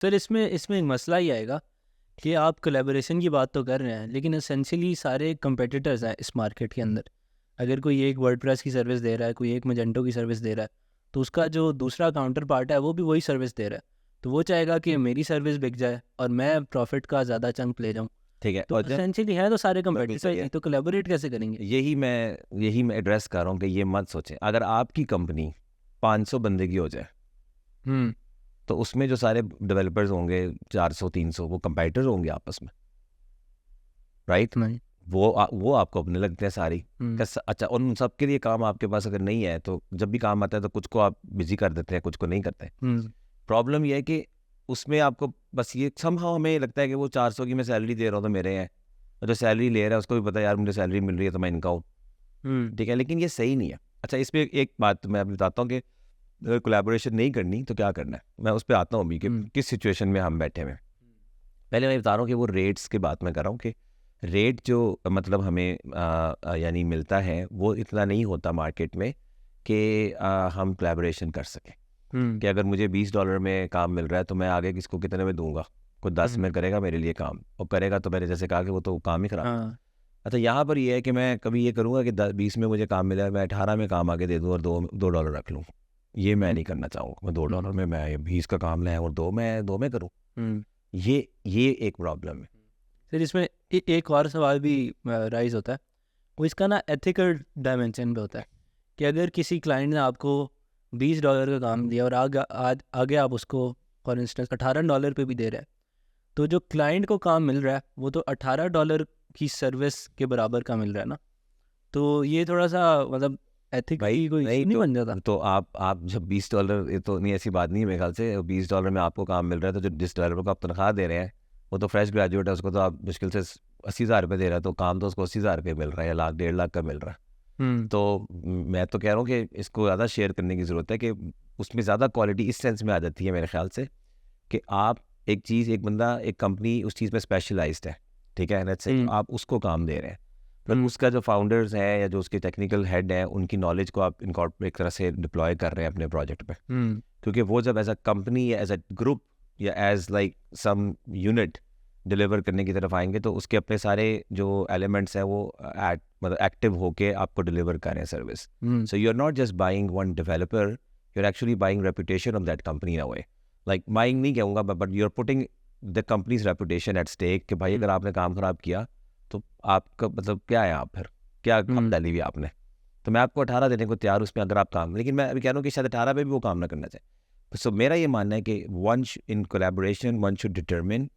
Sir इसमें इसमें एक मसला ही आएगा कि आप कोलैबोरेशन की बात तो कर रहे हैं, लेकिन एसेंशियली सारे कंपेटिटर्स हैं इस मार्केट के अंदर। अगर कोई एक वर्डप्रेस की सर्विस दे रहा है, कोई एक मजेंटो की सर्विस दे रहा है, तो उसका जो दूसरा काउंटर पार्ट है वो भी वही सर्विस दे रहा है। तो वो चाहेगा कि मेरी सर्विस बिक जाए और मैं प्रॉफिट का ज़्यादा चंक ले जाऊँ। ठीक है, तो और एसेंशियली है तो सारे बिल्कुल कंपेटिटर सही है। ही, तो कोलैबोरेट कैसे करेंगे? यही मैं एड्रेस कर रहा हूँ कि ये मत सोचें। अगर आपकी कंपनी 500 बंदे की हो जाए हम्म तो उसमें जो सारे डेवलपर्स होंगे 400-300 वो कंपेटिटर होंगे आपस में, राइट? नहीं। वो आपको अपने लगते हैं सारी। हम्म अच्छा, उन सब के लिए काम आपके पास अगर नहीं है तो जब भी काम आता है तो कुछ को आप बिजी कर देते हैं, कुछ को नहीं करते। हम्म प्रॉब्लम ये है कि उसमें आपको बस ये समहाउ हमें लगता है कि वो 400 की मैं सैलरी दे रहा हूँ तो मेरे हैं, और जो सैलरी ले रहा है उसको भी पता है यार मुझे सैलरी मिल रही है तो मैं इनका हूँ, हम्म ठीक है, लेकिन ये सही नहीं है। अच्छा, इसमें एक बात मैं आपको बताता हूँ कि अगर कोलैबोरेशन नहीं करनी तो क्या करना है, मैं उस पर आता हूँ अभी कि किस सिचुएशन में हम बैठे हुए हैं। पहले मैं बता रहा हूँ कि वो रेट्स की बात मैं कर रहा हूँ कि रेट जो मतलब हमें यानी मिलता है वो इतना नहीं होता मार्केट में कि हम कोलैबोरेशन कर सकें। कि अगर मुझे $20 में काम मिल रहा है तो मैं आगे किसको कितने में दूंगा, कोई 10 में करेगा मेरे लिए काम, और करेगा तो मैंने जैसे कहा कि वो तो काम ही खराब। हाँ। अच्छा, यहाँ पर ये है कि मैं कभी ये करूँगा कि 20 में मुझे काम मिला है मैं 18 में काम आगे दे दूँ और दो डॉलर रख लूँ। ये मैं नहीं करना चाहूँगा। मैं $2 में मैं 20 का काम लाया और दो में करूँ। ये एक प्रॉब्लम है। फिर इसमें एक और सवाल भी राइज होता है, वो इसका ना एथिकल डायमेंशन पे होता है कि अगर किसी क्लाइंट ने आपको $20 का काम दिया और आगे आप उसको फॉर इंस्टेंस $18 पे भी दे रहे हैं, तो जो क्लाइंट को काम मिल रहा है वो तो $18 की सर्विस के बराबर का मिल रहा है ना। तो ये थोड़ा सा मतलब एथिक्स भाई की कोई नहीं इशू नहीं तो बन जाता? तो आप जब $20, ये तो नहीं, ऐसी बात नहीं है मेरे ख्याल से। $20 में आपको काम मिल रहा है तो जो जिस डेवलपर को आप तनख्वाह दे रहे हैं वो तो फ्रेश ग्रेजुएट है, उसको तो आप मुश्किल से 80,000 रुपये दे रहा है, तो काम तो उसको 80,000 रुपये मिल रहा है या लाख 1.5 लाख का मिल रहा है। तो मैं तो कह रहा हूँ कि इसको ज़्यादा शेयर करने की ज़रूरत है कि उसमें ज़्यादा क्वालिटी इस सेंस में आ जाती है मेरे ख्याल से कि आप एक बंदा एक कंपनी उस चीज़ में स्पेशलाइज्ड है, ठीक है, लेट्स से आप उसको काम दे रहे हैं, पर उसका जो फाउंडर्स है या जो उसके टेक्निकल हेड है उनकी नॉलेज को आप एक तरह से डिप्लॉय कर रहे हैं अपने प्रोजेक्ट पे। क्योंकि वो जब एज अ कंपनी या एज अ ग्रुप या as like some unit deliver करने की तरफ आएंगे तो उसके अपने सारे जो एलिमेंट्स हैं वो मतलब एक्टिव होके आपको डिलीवर कर रहे हैं service. So you are not just buying one developer, you are actually buying reputation of that company in a way. Like buying नहीं कहूँगा, but you are putting the company's reputation at stake कि भाई अगर आपने काम खराब किया तो आपका मतलब क्या है, आप फिर क्या काम डाली हुई आपने, तो मैं आपको 18 देने को तैयार उसमें अगर आप काम, लेकिन मैं अभी कह रहा हूँ कि शायद 18 पे भी वो काम ना करना चाहिए। सो मेरा ये मानना है कि in collaboration one should determine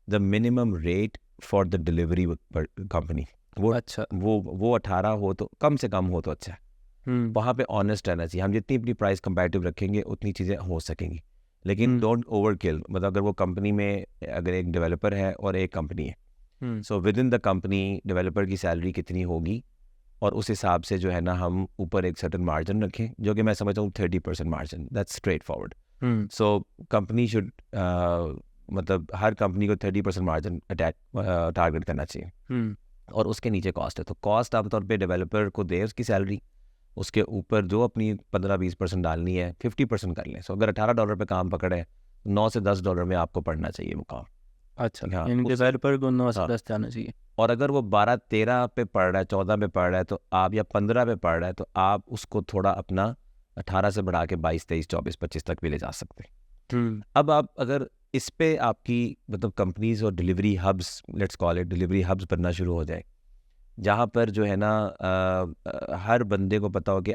the minimum rate for the delivery company. अच्छा। वो 18 हो तो कम से कम हो तो अच्छा है। वहाँ पे ऑनेस्ट रहना चाहिए। हम जितनी अपनी प्राइस कंपैरेटिव रखेंगे उतनी चीज़ें हो सकेंगी, लेकिन डोंट ओवर किल। मतलब अगर वो कंपनी में अगर एक डेवलपर है और एक कंपनी है, so with in the company developer की सैलरी कितनी होगी और उस हिसाब से जो है ना हम ऊपर एक सर्टन मार्जिन रखें, जो कि मैं समझता हूँ 30% margin, that's straight forward. So company should मतलब हर कंपनी को 30% मार्जिन टारगेट करना चाहिए, और उसके नीचे कॉस्ट है तो कॉस्ट आमतौर पे डेवलपर को दे उसकी सैलरी, उसके ऊपर जो अपनी 15-20% डालनी है 50% कर लें। सो अगर $18 पे काम पकड़े $9 से $10 में आपको पड़ना चाहिए वो काम। अच्छा, हाँ, इन डेवलपर को 9 से हाँ, 10 जाना चाहिए। और अगर वो 12-13 पे पढ़ रहा है, 14 पे पढ़ रहा है तो आप, या 15 पे पढ़ रहा है तो आप उसको थोड़ा अपना 18 से बढ़ा के 22, 23, 24, 25 तक भी ले जा सकते हैं। अब आप अगर इस पे आपकी मतलब कंपनीज और delivery hubs, let's call it delivery hubs बनना शुरू हो जाए, जहाँ पर जो है ना हर बंदे को पता हो कि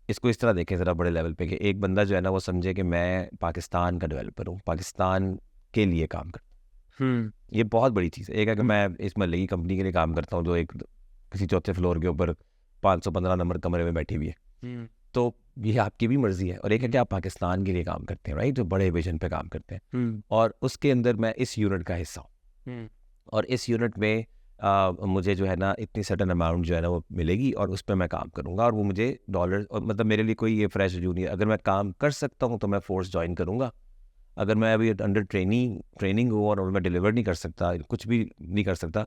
इसको इस तरह देखें ज़रा बड़े लेवल पे कि एक बंदा जो है ना वो समझे कि मैं पाकिस्तान का डेवलपर हूँ, पाकिस्तान के लिए काम करता हूँ। ये बहुत बड़ी चीज़ है। एक है कि मैं इस महल्ले की कंपनी के लिए काम करता हूँ जो एक किसी चौथे फ्लोर के ऊपर 515 नंबर कमरे में बैठी हुई है, तो ये आपकी भी मर्जी है। और एक है कि आप पाकिस्तान के लिए काम करते हैं, राइट, जो बड़े विजन पे काम करते हैं, और उसके अंदर मैं इस यूनिट का हिस्सा हूँ, और इस यूनिट में मुझे जो है ना इतनी सर्टन अमाउंट जो है ना वो मिलेगी और उस पर मैं काम करूँगा, और वो मुझे डॉलर, और मतलब मेरे लिए कोई ये फ्रेश जूनियर, अगर मैं काम कर सकता हूँ तो मैं फोर्स ज्वाइन करूँगा। अगर मैं अभी अंडर ट्रेनिंग हूँ और मैं डिलीवर नहीं कर सकता, कुछ भी नहीं कर सकता,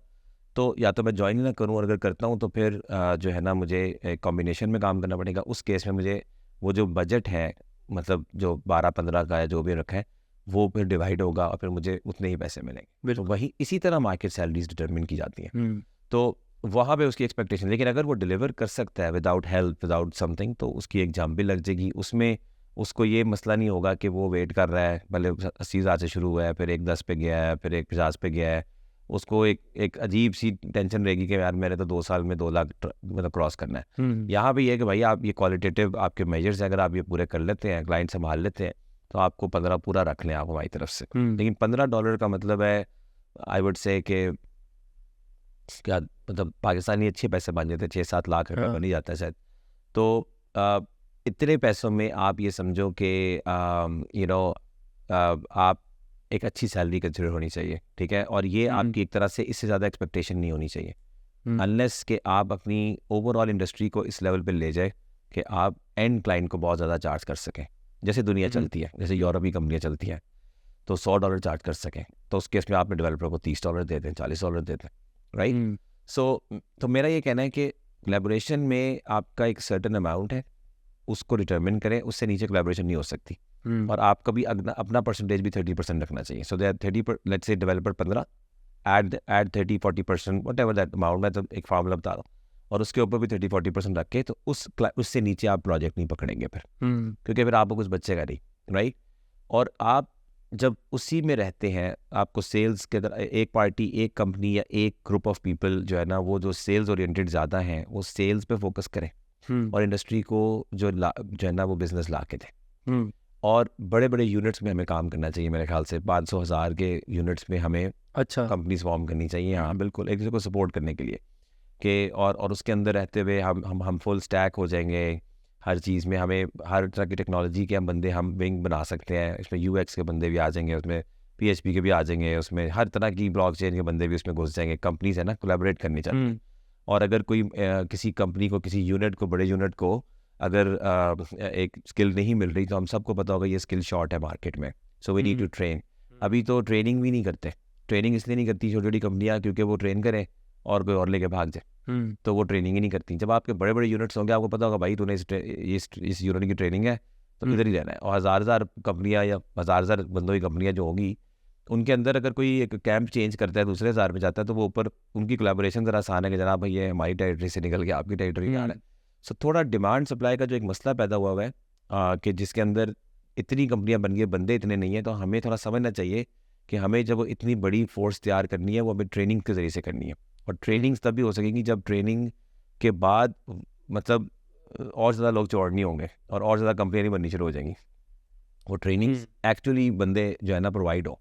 तो या तो मैं ज्वाइन ही ना करूँ, और अगर करता हूँ तो फिर जो है ना मुझे कॉम्बिनेशन में काम करना पड़ेगा। उस केस में मुझे वो जो बजट है मतलब जो 12-15 का है जो भी रखा है, वो फिर डिवाइड होगा और फिर मुझे उतने ही पैसे मिलेंगे। तो बिल्कुल। वही इसी तरह मार्केट सैलरीज डिटरमिन की जाती हैं। हम्म, तो वहाँ पे उसकी एक्सपेक्टेशन, लेकिन अगर वो डिलीवर कर सकता है विदाउट हेल्प विदाउट समथिंग, तो उसकी एक जंप भी लग जाएगी उसमें। उसको ये मसला नहीं होगा कि वो वेट कर रहा है, भले 80,000 से शुरू हुआ है, फिर एक 10 पे गया है, फिर एक 50 पे गया है। उसको एक अजीब सी टेंशन रहेगी कि यार मैंने तो 2 साल में 2 लाख मतलब क्रॉस करना है। यहाँ पे ये है कि भाई आप ये क्वालिटेटिव आपके मेजर्स हैं, अगर आप ये पूरे कर लेते हैं, क्लाइंट संभाल लेते हैं, तो आपको 15 पूरा रख लें आप हमारी तरफ से। लेकिन $15 का मतलब है, आई वुड से कि क्या मतलब पाकिस्तानी अच्छे पैसे बन जाते हैं, 6-7 लाख रुपए बन ही जाता है शायद। तो इतने पैसों में आप ये समझो कि आप एक अच्छी सैलरी कंसिडर होनी चाहिए, ठीक है। और ये आपकी एक तरह से इससे ज़्यादा एक्सपेक्टेशन नहीं होनी चाहिए, अनलेस कि आप अपनी ओवरऑल इंडस्ट्री को इस लेवल पे ले जाए कि आप एंड क्लाइंट को बहुत ज़्यादा चार्ज कर सकें। जैसे दुनिया चलती है, जैसे यूरोपीय कंपनियाँ चलती हैं, तो $100 चार्ज कर सकें, तो उस केस में आपने डेवलपर को $30 दे दें, $40 दे दें, राइट। तो मेरा ये कहना है कि कोलैबोरेशन में आपका एक सर्टेन अमाउंट है, उसको डिटरमिन करें, उससे नीचे कोलैबोरेशन नहीं हो सकती। और आपका भी अपना परसेंटेज भी 30% रखना चाहिए। So that 30, let's say developer 15, add 30-40%, whatever that amount, मैं तो एक फार्मूला बता रहा हूँ, और उसके ऊपर भी 30-40% रख के, तो उससे नीचे आप प्रोजेक्ट नहीं पकड़ेंगे फिर, क्योंकि फिर आपको कुछ बचेगा नहीं, राइट। और आप जब उसी में रहते हैं, आपको सेल्स के अगर एक पार्टी, एक कंपनी या एक ग्रुप ऑफ पीपल जो है ना, वो जो सेल्स ओरिएंटेड ज़्यादा हैं, वो सेल्स पे फोकस करें और इंडस्ट्री को जो है ना वो बिजनेस ला के दें। और बड़े बड़े यूनिट्स में हमें काम करना चाहिए, मेरे ख्याल से 500,000 के यूनिट्स में हमें अच्छा कंपनीज फॉर्म करनी चाहिए। हाँ बिल्कुल, एक दूसरे को सपोर्ट करने के लिए कि और उसके अंदर रहते हुए हम फुल स्टैक हो जाएंगे हर चीज़ में। हमें हर तरह की टेक्नोलॉजी के हम बंदे हम विंग बना सकते हैं, इसमें UX के बंदे भी आ जाएंगे, उसमें PHP के भी आ जाएंगे, उसमें हर तरह की ब्लॉकचेन के बंदे भी उसमें घुस जाएंगे। कंपनीज है ना कोलैबोरेट करनी चाहती हैं। और अगर कोई किसी कंपनी को, किसी यूनिट को, बड़े यूनिट को अगर एक स्किल नहीं मिल रही, तो हम सबको पता होगा ये स्किल शॉर्ट है मार्केट में, so we need to train. अभी तो ट्रेनिंग भी नहीं करते, ट्रेनिंग इसलिए नहीं करती छोटी छोटी कंपनियां, क्योंकि वो ट्रेन करें और कोई और लेके भाग जाए, तो वो ट्रेनिंग ही नहीं करती। जब आपके बड़े बड़े यूनिट्स होंगे, आपको पता होगा भाई तूने इस यूनिट की ट्रेनिंग है तो इधर ही रहना है। और हज़ार कंपनियाँ या हज़ार बंदों की कंपनियाँ जो होगी, उनके अंदर अगर कोई एक कैंप चेंज करता है, दूसरे हज़ार में जाता है, तो वो ऊपर उनकी कोलैबोरेशन ज़रा आसान है कि जनाब भाई ये हमारी टेरिटरी से निकल के आपकी टेरिटरी में आ रहा है। सो थोड़ा डिमांड सप्लाई का जो एक मसला पैदा हुआ है कि जिसके अंदर इतनी कंपनियां बन गई, बंदे इतने नहीं हैं, तो हमें थोड़ा समझना चाहिए कि हमें जब इतनी बड़ी फोर्स तैयार करनी है, वो हमें ट्रेनिंग के ज़रिए से करनी है। और ट्रेनिंग्स तभी हो सकेंगी जब ट्रेनिंग के बाद मतलब और ज़्यादा लोग जोड़ नहीं होंगे और ज़्यादा कंपनियाँ नहीं बननी शुरू हो जाएंगी। वो ट्रेनिंग एक्चुअली बंदे जो है ना प्रोवाइड हो,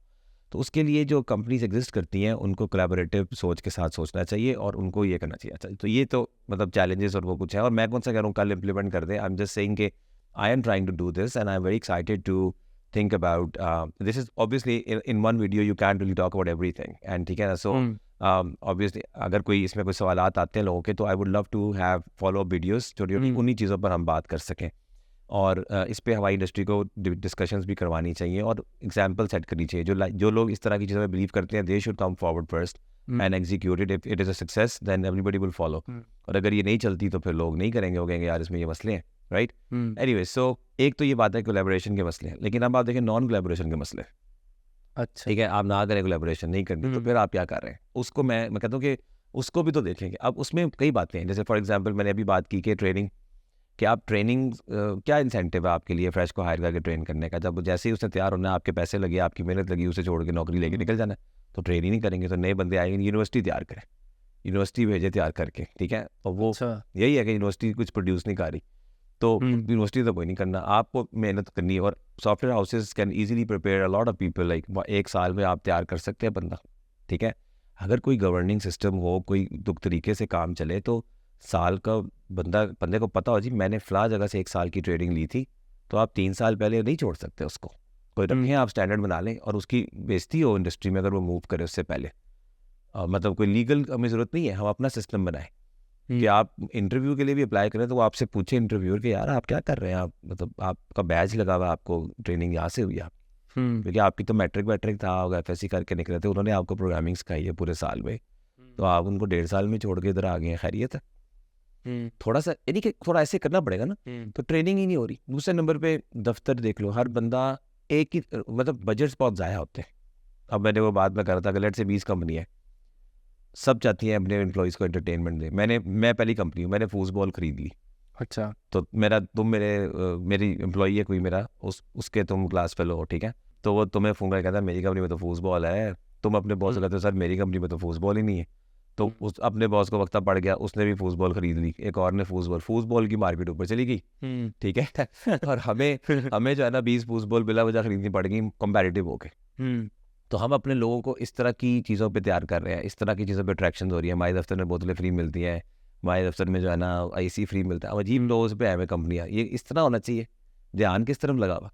तो उसके लिए जो कंपनीज एग्जिस्ट करती हैं उनको कोलैबोरेटिव सोच के साथ सोचना चाहिए और उनको ये करना चाहिए। अच्छा, तो ये तो मतलब चैलेंजेस और वो कुछ है, और मैं कौन सा कह रहा हूँ कल इम्प्लीमेंट कर दें। आई एम जस्ट सेइंग कि I am trying to do this and I am very excited to think about this. Is obviously in one video you can really talk about everything, and ठीक है ना। So obviously अगर कोई इसमें कोई सवालात आते हैं लोगों के, तो I would love to have follow up videos छोटी छोटी, उन्हीं चीज़ों पर हम बात कर सकें। और इस पे हवाई इंडस्ट्री को डिस्कशंस भी करवानी चाहिए और एग्जांपल सेट करनी चाहिए। जो लोग इस तरह की चीज़ों में बिलीव करते हैं, they should come forward first and execute it. If it is a success then everybody will follow. और अगर ये नहीं चलती तो फिर लोग नहीं करेंगे, वो कहेंगे यार इसमें ये मसले हैं, राइट। एनीवे, सो एक तो ये बात है कोलैबोरेशन के मसले हैं, लेकिन अब आप देखें नॉन कोलैबोरेशन के मसले। अच्छा ठीक है, आप ना करें कोलैबोरेशन नहीं करनी, तो फिर आप क्या कर रहे हैं उसको मैं कहता हूँ कि उसको भी तो देखेंगे। अब उसमें कई बातें हैं, जैसे फॉर एग्जाम्पल मैंने अभी बात की कि ट्रेनिंग, कि आप ट्रेनिंग क्या इंसेंटिव है आपके लिए फ्रेश को हायर करके ट्रेन करने का। जब जैसे ही उसने तैयार होना है, आपके पैसे लगे, आपकी मेहनत लगी, उसे छोड़ के नौकरी लेके निकल जाना है, तो ट्रेन ही नहीं करेंगे। तो नए बंदे आएंगे, यूनिवर्सिटी तैयार करें, यूनिवर्सिटी भेजे तैयार करके, ठीक है। और वो यही है कि यूनिवर्सिटी कुछ प्रोड्यूस नहीं कर रही, तो यूनिवर्सिटी तो कोई नहीं करना, आपको मेहनत करनी है। और software houses can easily prepare a lot of people, like 1 साल में आप तैयार कर सकते हैं बंदा, ठीक है। अगर कोई गवर्निंग सिस्टम हो, कोई तरीके से काम चले, तो साल का बंदे को पता हो जी मैंने फ़ला जगह से 1 साल की ट्रेनिंग ली थी, तो आप 3 साल पहले नहीं छोड़ सकते उसको। कोई रखें, आप स्टैंडर्ड बना लें और उसकी बेइज्जती हो इंडस्ट्री में अगर वो मूव करे उससे पहले। मतलब कोई लीगल हमें ज़रूरत नहीं है, हम अपना सिस्टम बनाएं कि आप इंटरव्यू के लिए भी अप्लाई करें तो वो आपसे पूछे इंटरव्यूअर कि यार आप क्या कर रहे हैं, आप मतलब आपका बैच लगा हुआ, आपको ट्रेनिंग यहाँ से हुई आप, क्योंकि आपकी तो मैट्रिक था होगा, FSC करके निकले थे, उन्होंने आपको प्रोग्रामिंग सिखाई है पूरे साल में, तो आप उनको 1.5 साल में छोड़ के इधर आ गए हैं, खैरियत है। थोड़ा सा यानी कि थोड़ा ऐसे करना पड़ेगा ना, तो ट्रेनिंग ही नहीं हो रही। दूसरे नंबर पे दफ्तर देख लो, हर बंदा एक ही मतलब बजट्स बहुत ज़ाया होते हैं। अब मैंने वो बात में कर रहा था कि लेट्स से 20 कंपनी है, सब चाहती हैं अपने एम्प्लॉयज़ को एंटरटेनमेंट दे। मैं पहली कंपनी हूँ, मैंने फूसबॉल खरीद ली। अच्छा। तो मेरी एम्प्लॉई है कोई मेरा, उसके तुम क्लास फेलो हो, ठीक है, तो वो तुम्हें फ़ोन करके कहता है मेरी कंपनी में तो फूसबॉल है। तुम अपने बॉस को कहते हो सर मेरी कंपनी में तो फूसबॉल ही नहीं है। तो उस अपने बॉस को वक्ता पड़ गया, उसने भी फूसबॉल खरीद ली, एक और ने फूसबॉल की मार्केट ऊपर चली गई, ठीक है। और हमें जो है ना 20 फूसबॉल बिला वजह खरीदनी पड़ गई कंपैरेटिव होके। तो हम अपने लोगों को इस तरह की चीज़ों पे तैयार कर रहे हैं, इस तरह की चीज़ों पे अट्रैक्शन हो रही है। हमारे दफ्तर में बोतलें फ्री मिलती हैं, हमारे दफ्तर में जो है ना आईसी फ्री मिलता है। अब अजीब लोगों पे है कंपनियाँ, ये इस तरह होना चाहिए, ध्यान किस तरफ लगा हुआ।